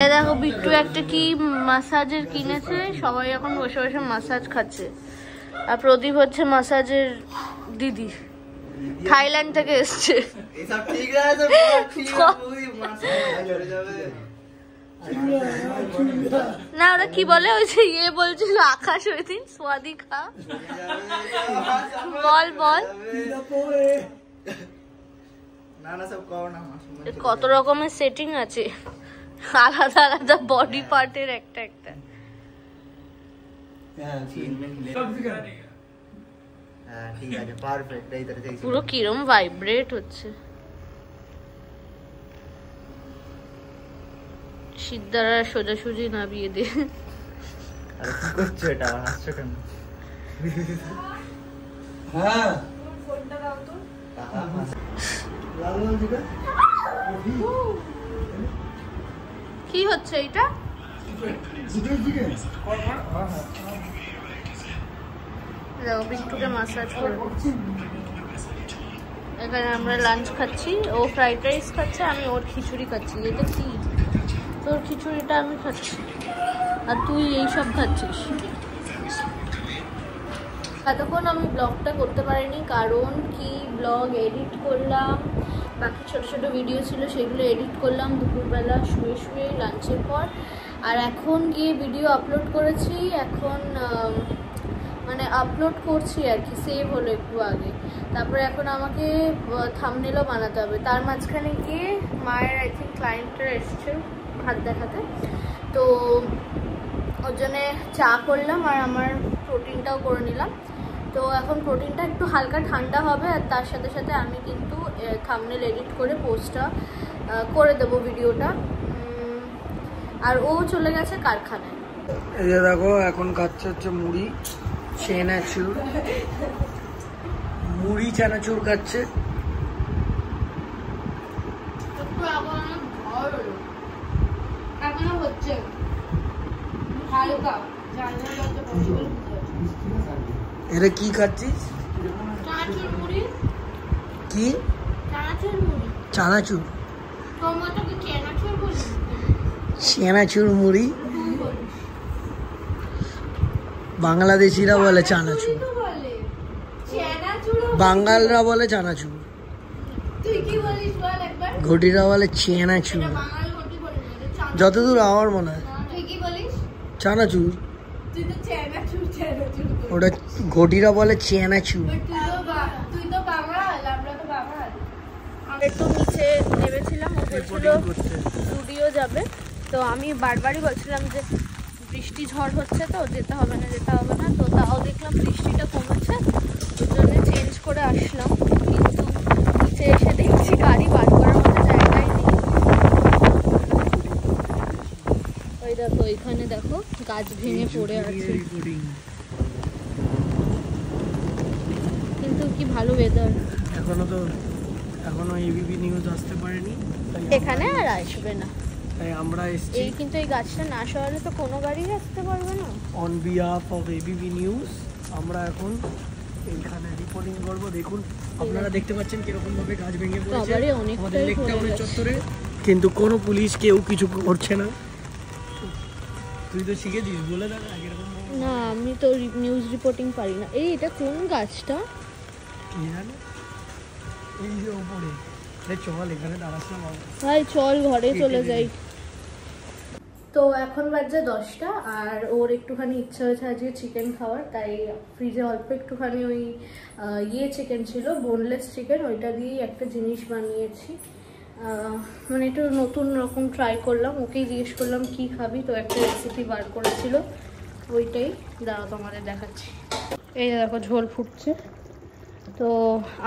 দেখো বিট্টু একটা কি মাসাজের কিনেছে, সবাই এখন বসে বসে মাসাজ খাচ্ছে। আর প্রদীপ হচ্ছে মাসাজের দিদি, থাইল্যান্ড থেকে এসছে। না ওরা কি বলে, ওই যে ইয়ে বলছিল আকাশ ওই দিন সোয়াদি খা, বল বল কত রকমের সেটিং আছে, আলাদা আলাদা বডি পার্টের একটা একটা। পুরো কিরম ভাইব্রেট হচ্ছে। সিদ্ধারা সোজাসুজি নামিয়ে দে। কি হচ্ছে এটা? বিট্টুকে মাসাজ করে দিচ্ছি। এখানে আমরা লাঞ্চ খাচ্ছি, ও ফ্রাইড রাইস খাচ্ছে, আমি ওর খিচুড়ি খাচ্ছি। এটা কি? তোর খিচুড়িটা আমি খাচ্ছি আর তুই এইসব খাচ্ছিস। এতক্ষণ আমি ব্লগটা করতে পারিনি, কারণ কি ব্লগ এডিট করলাম, বাকি ছোট ছোট ভিডিও ছিল সেগুলো এডিট করলাম দুপুরবেলা শুয়ে শুয়ে লাঞ্চের পর। আর এখন গিয়ে ভিডিও আপলোড করেছি, এখন মানে আপলোড করছি আর কি, সেভ হলো একটু আগে। তারপরে এখন আমাকে থাম্বনেলও বানাতে হবে। তার মাঝখানে গিয়ে মায়ের আই থিঙ্ক ক্লায়েন্টরা এসছে হাত দেখাতে, তো ওর জন্যে চা করলাম আর আমার প্রোটিনটাও করে নিলাম। তো এখন প্রোটিনটা একটু হালকা ঠান্ডা হবে, আর তার সাথে সাথে আমি কিন্তু থাম্বনেল এডিট করে পোস্টটা করে দেবো ভিডিওটা। আর ও চলে গেছে কারখানায়। এই যে দেখো এখন খাচ্ছে হচ্ছে মুড়ি চানাচুর, মুড়ি চানাচুর খাচ্ছে। এটা কি খাচ্ছিস? কি চানাচুর? চানাচুর মুড়ি, বাংলাদেশিরা বলে চানাচুর, বাঙালরা বলে চানাচুর, ঘটিরা বলে চানাচুর, যতদূর আমার মনে হয় চানাচুর, ওটা ঘটিরা বলে চানাচুর। একটু নিচে নেমেছিলাম, ও বলছিল স্টুডিও যাবে, তো আমি বারবারই বলছিলাম যে বৃষ্টি ঝড় হচ্ছে তো যেতে হবে না যেতে হবে না, তো তাও দেখলাম বৃষ্টিটা কমেছে, ওই জন্য চেঞ্জ করে আসলাম। কিন্তু নিচে এসে দেখছি গাড়ি বার করার মতো জায়গায় নেই। ওই দেখো ওইখানে দেখো গাছ ভেঙে পড়ে আছে, কিন্তু কি ভালো ওয়েদার। এখনো এবিপি নিউজ আসতে পারেনি, এখানে আর আসবে না, তাই আমরা এসেছি। এই কিন্তু এই গাছটা না সরালে তো কোনো গাড়ি আসতে পারবে না। On behalf of ABP news আমরা এখন এইখানে রিপোর্টিং করব। দেখুন আপনারা দেখতে পাচ্ছেন কিরকম ভাবে গাছ ভেঙে পড়েছে আমাদের লেক টাউনের চত্বরে, কিন্তু কোনো পুলিশ কেউ কিছু করছে না। তুই তো শিখেছিস, বলে দেখ এরকম। না আমি তো নিউজ রিপোর্টিং পারি না। এই এটা কোন গাছটা কি জানো? এই যে উপরে। চল এখানে দাঁড়াস না ভাই, চল ঘরে চলে যাই। তো এখন বাজে 10টা, আর ওর একটুখানি ইচ্ছা হয়েছে আজকে চিকেন খাওয়ার, তাই ফ্রিজে অল্প একটুখানি ওই চিকেন ছিল, বোনলেস চিকেন, ওইটা দিয়েই একটা জিনিস বানিয়েছি। মানে একটু নতুন রকম ট্রাই করলাম, ওকেই জিজ্ঞেস করলাম কি খাবি, তো একটা রেসিপি বার করেছিল, ওইটাই দাঁড়াও তোমাদের দেখাচ্ছি। এই দেখো ঝোল ফুটছে, তো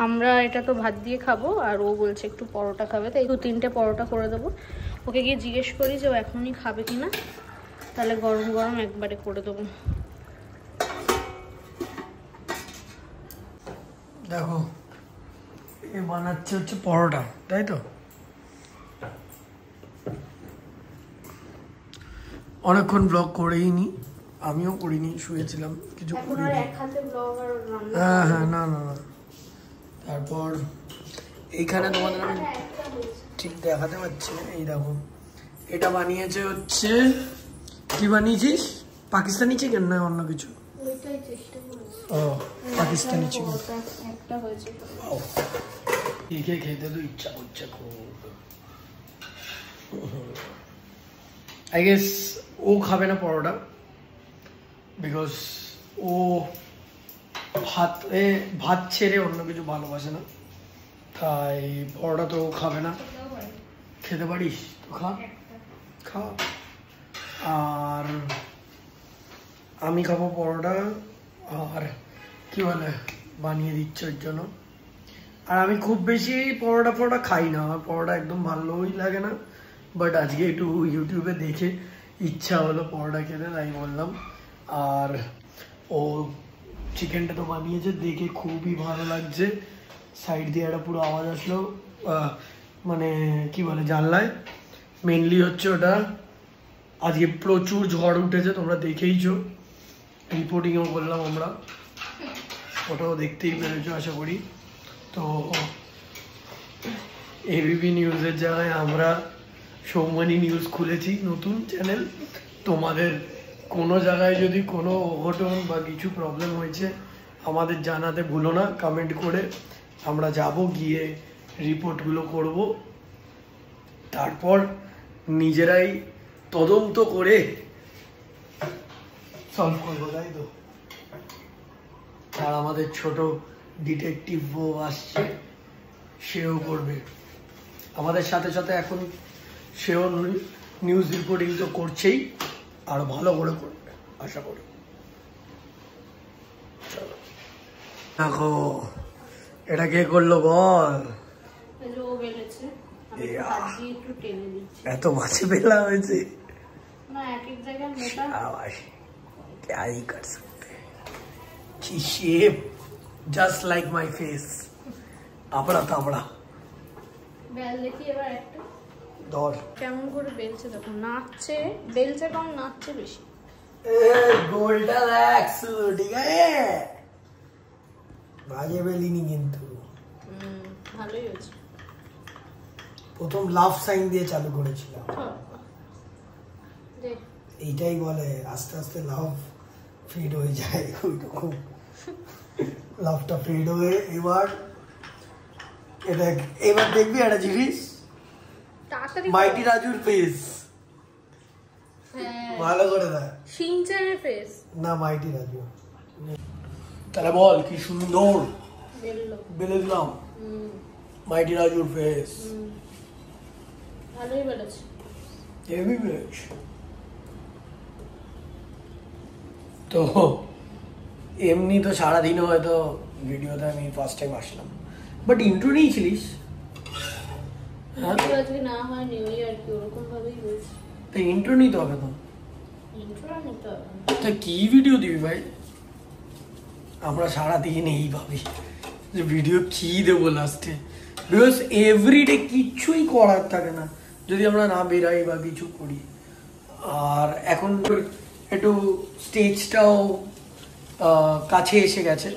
আমরা এটা তো ভাত দিয়ে খাবো, আর ও বলছে একটু পরোটা খাবে, তাই 2-3টে পরোটা করে দেবো। ওকে গিয়ে জিজ্ঞেস করি যে ও এখনই খাবে কিনা, তাহলে গরম গরম একবারে করে দেবো। দেখো এ বানাচ্ছে হচ্ছে পরোটা, তাই তো? অনেকক্ষণ ব্লগ করেই নি, আমিও করিনি, শুয়েছিলাম, কিছু করিনি। হ্যাঁ হ্যাঁ, না না না। তারপর এইখানে তোমাদের আমি ঠিক দেখাতে পারছি না, এই দেখো এটা বানিয়েছে হচ্ছে কি বানিয়েছিস পাকিস্তানি চিকেন না অন্য কিছু ওইটাই চেষ্টা করছি ও পাকিস্তানি চিকেন একটা হয়েছে একে খেতে তো ইচ্ছা করছে খুব আই গেস ও খাবে না পরোটা বিকজ ও ভাত ছেড়ে অন্য কিছু ভালোবাসে না তাই পরোটা তো খাবে না খেতে পারিস তো খা আর আমি খাবো পরোটা আর কি বলে বানিয়ে দিচ্ছে ওর জন্য আর আমি খুব বেশি পরোটা খাই না আমার পরোটা একদম ভালোই লাগে না বাট আজকে একটু ইউটিউবে দেখে ইচ্ছা হলো পরোটা খেতে তাই বললাম আর ও চিকেনটা তো বানিয়েছে দেখে খুবই ভালো লাগছে সাইড দিয়ে একটা পুরো আওয়াজ আসলো মানে কি বলে জানলায় মেনলি হচ্ছে ওটা আজকে প্রচুর ঝড় উঠেছে তোমরা দেখেইছো রিপোর্টিংও করলাম আমরা ওটাও দেখতেই পেরেছো আশা করি তো এবিপি নিউজের জায়গায় আমরা সৌমানি নিউজ খুলেছি নতুন চ্যানেল তোমাদের কোনো জায়গায় যদি কোনো অঘটন বা কিছু প্রবলেম হয়েছে আমাদের জানাতে ভুলো না কমেন্ট করে আমরা যাব গিয়ে রিপোর্টগুলো করব তারপর নিজেরাই তদন্ত করে সলভ করবো তাই তো আর আমাদের ছোট ডিটেকটিভ বউ আসছে সেও করবে আমাদের সাথে সাথে এখন সেও নিউজ রিপোর্টিং তো করছেই আর ভালো করে করবে আশা করি চলো দেখো এটা কে করলো বল এত মাছে বেলা হয়েছে क्या ही कर सकते हैं की shape just like my face আপড়া তাপড়া বেল দেখি এবার একটা ধর কেমন করে বেলছে দেখো নাচছে বেলছে কম নাচছে বেশি গোলটা দেখ শুধু ঠিক আছে বাজে বেলিনি কিন্তু ভালোই হয়েছে প্রথম লাভ সাইন দিয়ে চালু করেছিলাম এইটাই বলে আস্তে আস্তে লাভ ফেড হয়ে যায় ওইরকম লাভটা ফেড হয়ে এবার দেখবি একটা জিনিস মাইটি রাজুর ফেস ভালো করে দেখ শিনচানের ফেস না মাইটি রাজু তাহলে বল কি সুন্দর বেলে দিলাম মাইটি রাজুর ফেস ভালোই বলেছে হেভি বেশ তো এমনি তো সারাদিনও হয়তো ভিডিওতে আমি ফার্স্ট টাইম আসলাম বাট ইন্ট্রো নিয়েছিলিস আজকে না হয় নিউ ইয়ার কি ওরকম ভাবেই হয়েছে তো ইন্ট্রো নিতে হবে তো ইন্ট্রো নিতে হবে তা কি ভিডিও দিবি ভাই আমরা সারাদিন এই ভাবি যে ভিডিও কি দেবো লাস্টে বিকজ এভরিডে কিচ্ছুই করার থাকে না যদি আমরা না বেরাই বা কিছু করি আর এখন একটু স্টেজটাও কাছে এসে গেছে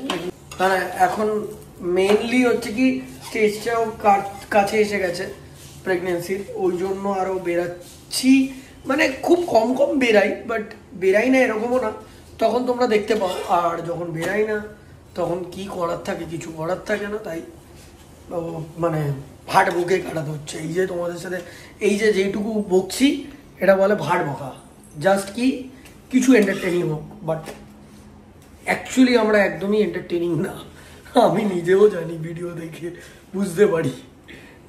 মানে এখন মেনলি হচ্ছে কি স্টেজটাও কাছে এসে গেছে প্রেগনেন্সির ওই জন্য আরও বেরাচ্ছি মানে খুব কম কম বেরাই বাট বেরাই না এরকমও না তখন তোমরা দেখতে পাও আর যখন বেরাই না তখন কি করার থাকে কিছু করার থাকে না তাই মানে ভাট বুকে কাটাতে হচ্ছে এই যে তোমাদের সাথে এই যে যেইটুকু বকছি এটা বলে ভাট বকা জাস্ট কি কিছু এন্টারটেনিং হোক বাট অ্যাকচুয়ালি আমরা একদমই এন্টারটেনিং না আমি নিজেও জানি ভিডিও দেখে বুঝতে পারি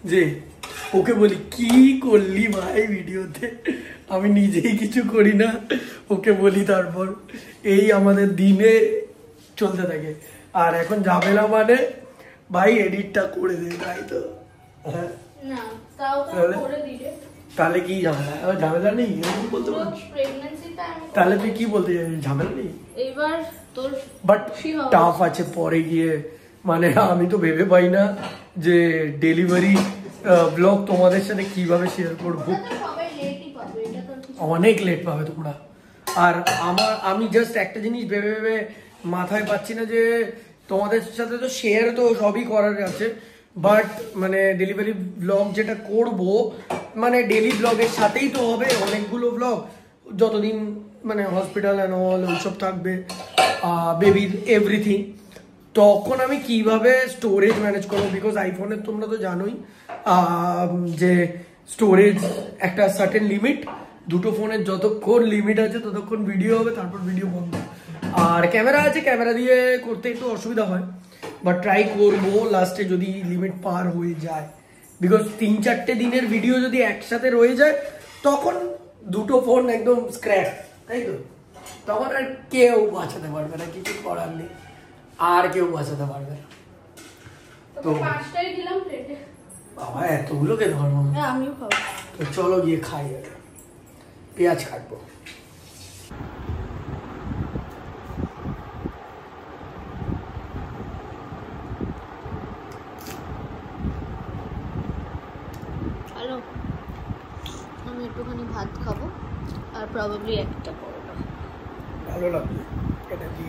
যে ওকে বলি কি করলি ভাই ভিডিওতে আমি নিজেই কিছু করি না ওকে বলি তারপর এই আমাদের দিনে চলতে থাকে আর এখন ঝামেলা মানে ভাই এডিটটা করে দে তাই তো হ্যাঁ না তাও তো করে দিলে তাহলে কি ঝামেলা ঝামেলা নেই এরকম বলতে পারছিস প্রেগন্যান্সিটা আমি তাহলে তুই কি বলতে চাইছিস ঝামেলা নেই এবার তোর বাট টাফ আছে পরে গিয়ে মানে আমি তো ভেবে পাই না যে ডেলিভারি ব্লগ তোমাদের সাথে কিভাবে শেয়ার করবো অনেক লেট পাবে তোমরা আর আমি জাস্ট একটা জিনিস ভেবে ভেবে মাথায় পাচ্ছি না যে তোমাদের সাথে তো শেয়ার তো সবই করার আছে বাট মানে ডেলিভারি ব্লগ যেটা করব মানে ডেলি ব্লগের সাথেই তো হবে অনেকগুলো ব্লগ, যতদিন মানে হসপিটাল অ্যান্ড অল ওইসব থাকবে, বেবির এভরিথিং। তখন আমি কিভাবে স্টোরেজ ম্যানেজ করবো, বিকজ আইফোনের তোমরা তো জানোই যে স্টোরেজ একটা সার্টেন লিমিট, দুটো ফোনের যতক্ষণ লিমিট আছে ততক্ষণ ভিডিও হবে, তারপর ভিডিও বন্ধ। আর ক্যামেরা আছে, ক্যামেরা দিয়ে করতে একটু অসুবিধা হয়, বাট ট্রাই করবো লাস্টে যদি লিমিট পার হয়ে যায়, বিকজ 3-4 দিনের ভিডিও যদি একসাথে রয়ে যায় তখন দুটো ফোন একদম স্ক্র্যাচ, তাই তো? তখন আর কেউ বাঁচাতে পারবে না, কিছু করার নেই, আর কেউ বাঁচাতে পারবে না। তো 5টাই দিলাম প্লেটে। বাবা এতগুলো কে ধরবো? হ্যাঁ আমিও খাবো। তো চলো গিয়ে খাই, আর পেঁয়াজ কাটবো। হ্যালো, আমি একটুখানি ভাত খাবো আর প্রবাবলি একটা পরোটা। ভালো লাগবে এটা কি?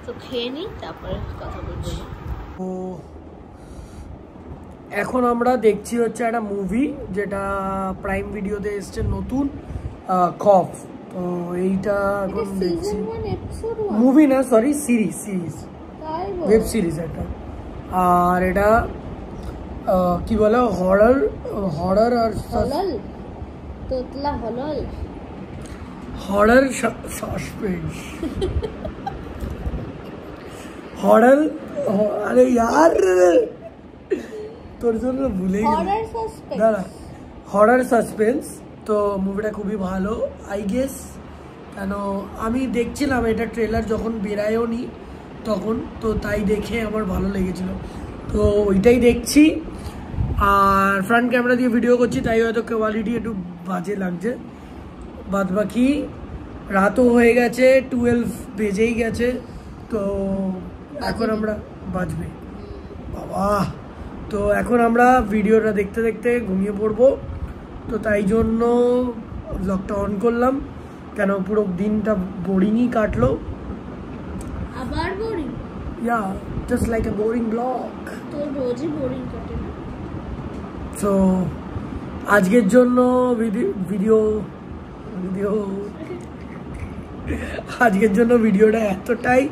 তো খেয়ে নিই তারপরে কথা বলবো। তো এখন আমরা দেখছি হচ্ছে একটা মুভি, যেটা প্রাইম ভিডিওতে এসছে নতুন, খফ। তো এইটা এখন দেখছি, মুভি না সরি সিরিজ, ওয়েব সিরিজ একটা। আর এটা কি বলে, হরর আর তোতলা হলল, হরর সাসপেন্স, হরর। আরে यार তোর জন্য ভুলে গেছি, দাঁড়া, হরর সাসপেন্স। তো মুভিটা খুবই ভালো আই গেস, কেন আমি দেখছিলাম এটা ট্রেলার যখন বেরায়ও নি তখন, তো তাই দেখে আমার ভালো লেগেছিল, তো ওইটাই দেখছি। আর ফ্রন্ট ক্যামেরা দিয়ে ভিডিও করছি তাই হয়তো কোয়ালিটি একটু বাজে লাগছে, বাদ বাকি রাতও হয়ে গেছে, 12 বেজেই গেছে। তো এখন আমরা বাজবে বাবা, তো এখন আমরা ভিডিওটা দেখতে দেখতে ঘুমিয়ে পড়বো। তো তাই জন্য ব্লগটা অন করলাম, কেন পুরো দিনটা বোরিংই কাটলো। আবার boring? Yeah, just like a boring blog. তো রোজই বোরিং কাটে না। তো আজকের জন্য আজকের জন্য ভিডিওটা এতটাই।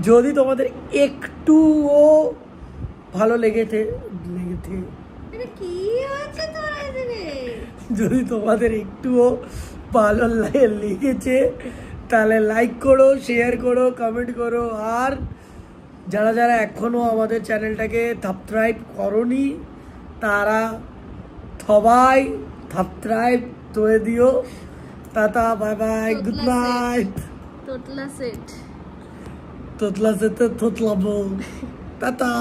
যদি তোমাদের একটুও ভালো যদি তোমাদের একটুও ভালো লেগেছে তাহলে লাইক করো, শেয়ার করো, কমেন্ট করো। আর যারা যারা এখনো আমাদের চ্যানেলটাকে সাবস্ক্রাইব করোনি তারা সবাই সাবস্ক্রাইব করে দিও। Tata, bye bye, good night. তোতলা সেট তোতলাবো, টাটা।